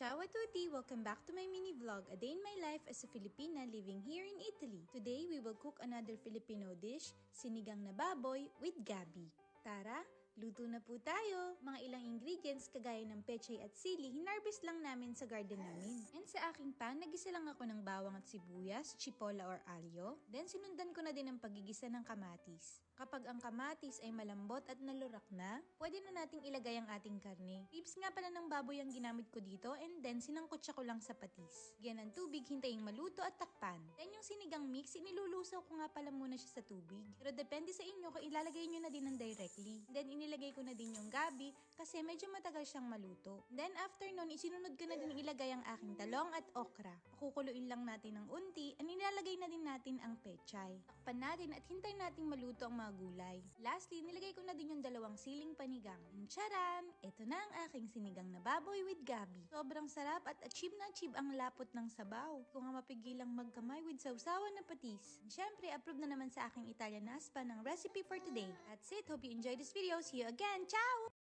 Ciao a tutti! Welcome back to my mini vlog, a day in my life as a Filipina living here in Italy. Today, we will cook another Filipino dish, sinigang na baboy with gabi. Tara, luto na po tayo! Mga ilang ingredients kagaya ng pechay at sili, hinarvest lang namin sa garden namin. And sa aking pan, nagisa lang ako ng bawang at sibuyas, chipola or alyo. Then sinundan ko na din ang pagigisa ng kamatis. Kapag ang kamatis ay malambot at nalurak na, pwede na nating ilagay ang ating karne. Ribs nga pala ng baboy ang ginamit ko dito and then sinangkotsa ko lang sa patis. Lagyan ng tubig, hintayin maluto at takpan. Then yung sinigang mix, inilulusaw ko nga pala muna siya sa tubig. Pero depende sa inyo kung ilalagay nyo na din ng directly. Then inilagay ko na din yung gabi kasi medyo matagal siyang maluto. Then after nun, isinunod ko na din ilagay ang aking talong at okra. Pakukuluin lang natin ng unti at nilalagay na din natin ang pechay. Takpan natin at hintayin nating maluto ang mga gulay. Lastly, nilagay ko na din yung dalawang siling panigang. And charan! Ito na ang aking sinigang na baboy with gabi. Sobrang sarap at achieve na achieve ang lapot ng sabaw. Kung nga mapigilang magkamay with sausawan na patis. And syempre, approve na naman sa aking Italian husband ng recipe for today. That's it. Hope you enjoyed this video. See you again. Ciao!